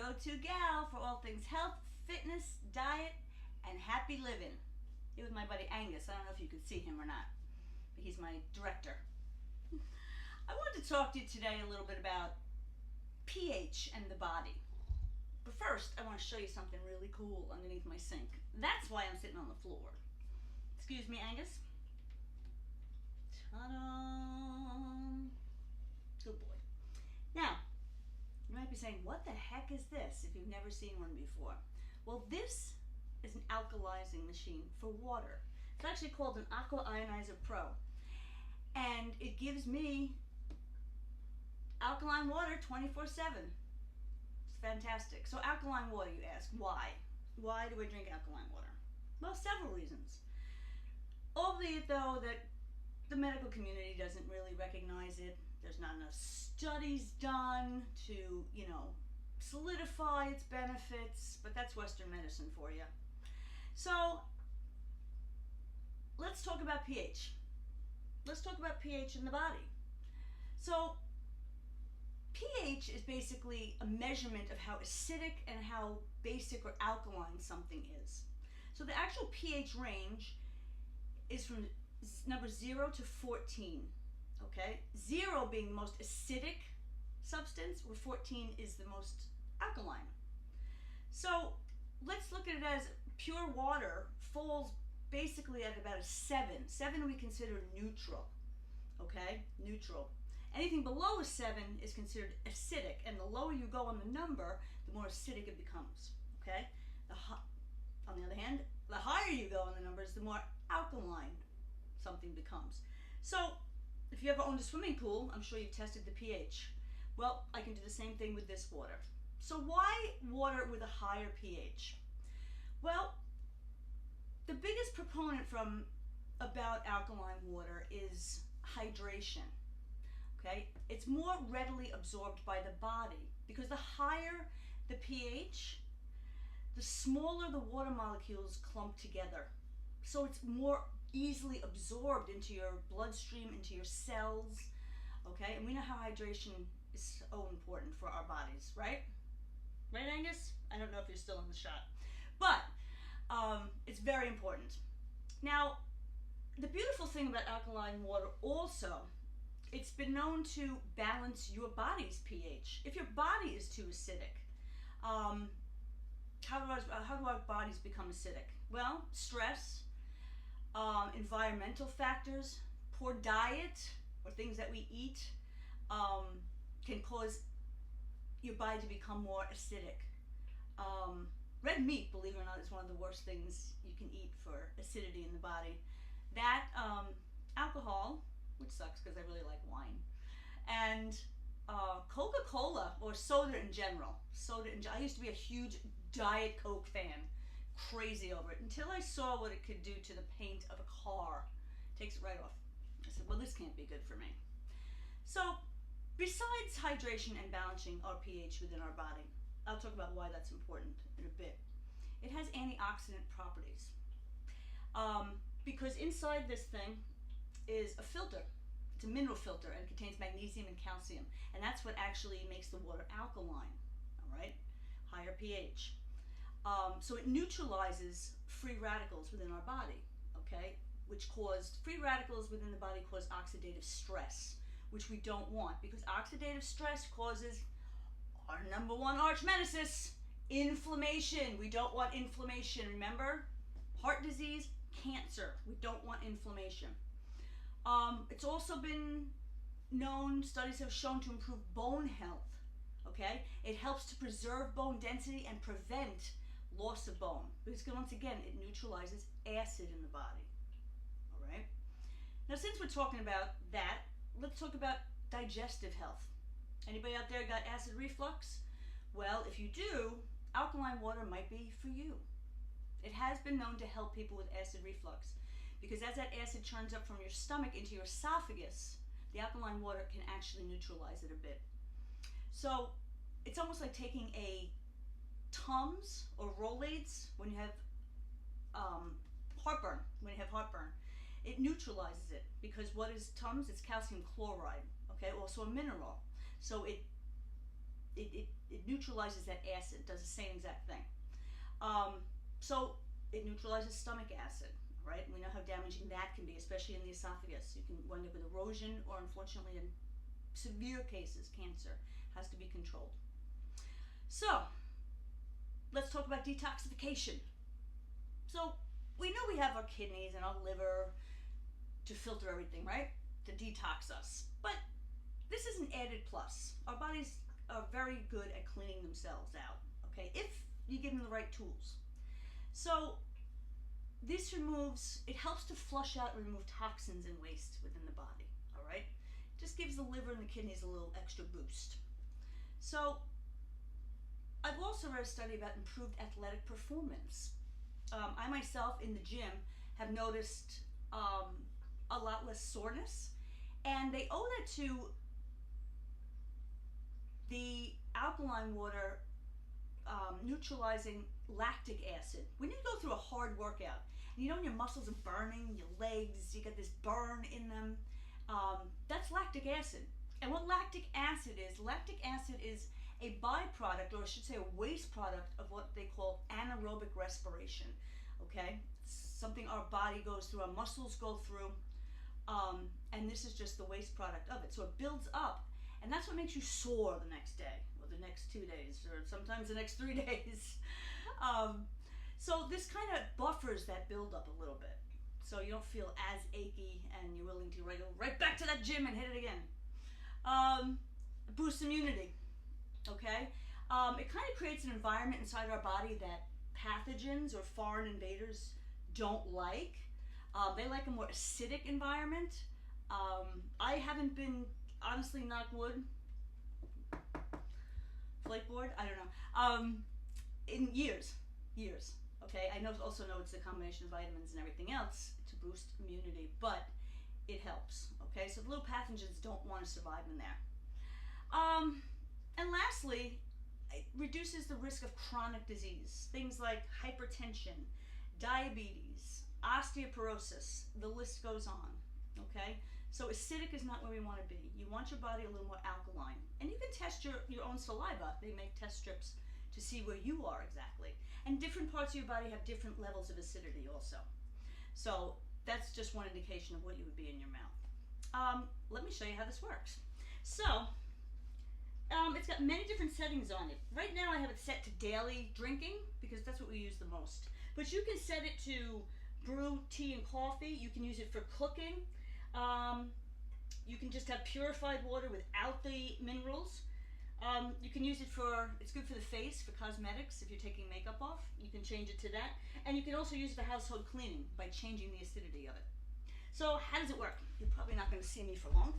go-to gal for all things health, fitness, diet, and happy living. Here with my buddy Angus. I don't know if you could see him or not, but he's my director. I wanted to talk to you today a little bit about pH and the body. But first, I want to show you something really cool underneath my sink. That's why I'm sitting on the floor. Excuse me, Angus. Ta-da! Good boy. Now, you might be saying, what the heck is this if you've never seen one before? Well, this is an alkalizing machine for water. It's actually called an Aqua Ionizer Pro. And it gives me alkaline water 24/7. It's fantastic. So alkaline water, you ask, why? Why do I drink alkaline water? Well, several reasons. Albeit though that the medical community doesn't really recognize it. There's not enough studies done to, solidify its benefits, but that's Western medicine for you. So let's talk about pH. Let's talk about pH in the body. So pH is basically a measurement of how acidic and how basic or alkaline something is. So the actual pH range is from number 0 to 14. Okay? 0 being the most acidic substance, where 14 is the most alkaline. So let's look at it as pure water falls basically at about a 7. 7 we consider neutral. Okay? Neutral. Anything below a 7 is considered acidic, and the lower you go on the number, the more acidic it becomes. Okay? On the other hand, the higher you go on the numbers, the more alkaline something becomes. So if you ever owned a swimming pool, I'm sure you've tested the pH. Well, I can do the same thing with this water. So why water with a higher pH? Well, the biggest proponent about alkaline water is hydration. Okay? It's more readily absorbed by the body because the higher the pH, the smaller the water molecules clump together. So it's more easily absorbed into your bloodstream, into your cells. Okay? And we know how hydration is so important for our bodies, right? Right, Angus? I don't know if you're still in the shot. But it's very important. Now, the beautiful thing about alkaline water also, it's been known to balance your body's pH. If your body is too acidic, how do our bodies become acidic? Well, stress, environmental factors, poor diet, or things that we eat can cause your body to become more acidic. Red meat, believe it or not, is one of the worst things you can eat for acidity in the body. That, alcohol, which sucks because I really like wine, and Coca-Cola, or soda in general. I used to be a huge Diet Coke fan, crazy over it, until I saw what it could do to the paint of a car. Takes it right off. I said, well, this can't be good for me. So, besides hydration and balancing our pH within our body, I'll talk about why that's important in a bit. It has antioxidant properties. Because inside this thing is a filter. It's a mineral filter, and it contains magnesium and calcium. And that's what actually makes the water alkaline. All right? Higher pH. So it neutralizes free radicals within our body. Okay? Free radicals within the body cause oxidative stress, which we don't want, because oxidative stress causes our number one arch nemesis, inflammation. We don't want inflammation, remember? Heart disease, cancer. We don't want inflammation. It's also been known, studies have shown, to improve bone health. Okay? It helps to preserve bone density and prevent loss of bone, because once again, it neutralizes acid in the body. All right? Now, since we're talking about that, let's talk about digestive health. Anybody out there got acid reflux? Well, if you do, alkaline water might be for you. It has been known to help people with acid reflux, because as that acid churns up from your stomach into your esophagus, the alkaline water can actually neutralize it a bit. So it's almost like taking a Tums or Rolaids when you have heartburn. It neutralizes it, because what is Tums? It's calcium chloride. Okay, also a mineral. So it it neutralizes that acid, does the same exact thing. So it neutralizes stomach acid, right? We know how damaging that can be, especially in the esophagus. You can wind up with erosion, or unfortunately in severe cases, cancer has to be controlled. So let's talk about detoxification. So we know we have our kidneys and our liver to filter everything, right? To detox us. But this is an added plus. Our bodies are very good at cleaning themselves out, okay? If you give them the right tools. So this it helps to flush out and remove toxins and waste within the body, all right? Just gives the liver and the kidneys a little extra boost. So I've also read a study about improved athletic performance. I myself in the gym have noticed a lot less soreness, and they owe that to the alkaline water neutralizing lactic acid. When you go through a hard workout, and you know when your muscles are burning, your legs, you get this burn in them, that's lactic acid. And what lactic acid is a byproduct, or I should say a waste product, of what they call anaerobic respiration, okay? It's something our body goes through, our muscles go through, and this is just the waste product of it. So it builds up, and that's what makes you sore the next day, or the next 2 days, or sometimes the next 3 days. So this kind of buffers that buildup a little bit, so you don't feel as achy, and you're willing to go right back to that gym and hit it again. Boosts immunity. Okay, it kind of creates an environment inside our body that pathogens or foreign invaders don't like. They like a more acidic environment. I haven't been, honestly, knock wood, flakeboard, I don't know, in years. Okay, I also know it's a combination of vitamins and everything else to boost immunity, but it helps. Okay, so the little pathogens don't want to survive in there. And lastly, it reduces the risk of chronic disease. Things like hypertension, diabetes, osteoporosis, the list goes on, okay? So acidic is not where we want to be. You want your body a little more alkaline. And you can test your own saliva. They make test strips to see where you are exactly. And different parts of your body have different levels of acidity also. So that's just one indication of what you would be in your mouth. Let me show you how this works. So, it's got many different settings on it. Right now I have it set to daily drinking because that's what we use the most. But you can set it to brew tea and coffee. You can use it for cooking. You can just have purified water without the minerals. You can use it it's good for the face, for cosmetics, if you're taking makeup off. You can change it to that. And you can also use it for household cleaning by changing the acidity of it. So how does it work? You're probably not going to see me for long,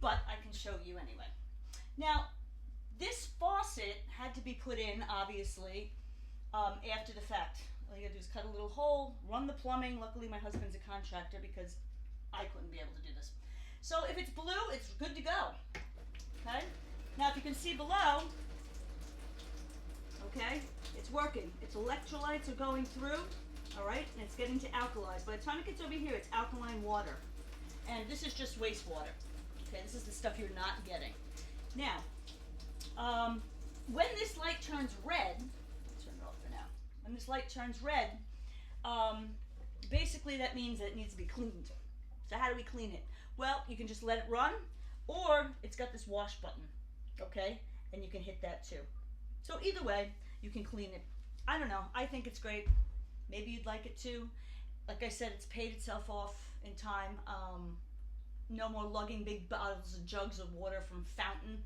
but I can show you anyway. Now, this faucet had to be put in, obviously, after the fact. All you gotta do is cut a little hole, run the plumbing. Luckily, my husband's a contractor because I couldn't be able to do this. So if it's blue, it's good to go, okay? Now, if you can see below, okay, it's working. Its electrolytes are going through, all right, and it's getting to alkalize. By the time it gets over here, it's alkaline water. And this is just wastewater, okay? This is the stuff you're not getting. Now, when this light turns red, let's turn it off for now. When this light turns red, basically that means that it needs to be cleaned. So how do we clean it? Well, you can just let it run, or it's got this wash button, okay? And you can hit that too. So either way, you can clean it. I don't know, I think it's great. Maybe you'd like it too. Like I said, it's paid itself off in time. No more lugging big bottles and jugs of water from fountain.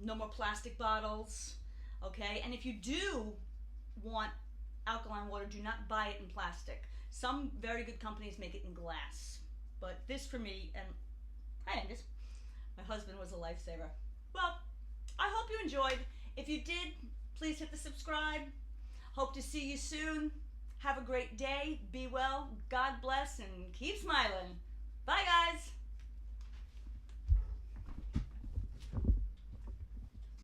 No more plastic bottles, okay? And if you do want alkaline water, do not buy it in plastic. Some very good companies make it in glass. But this for me, and hi Angus, my husband was a lifesaver. Well, I hope you enjoyed. If you did, please hit the subscribe. Hope to see you soon. Have a great day. Be well. God bless and keep smiling. Bye guys.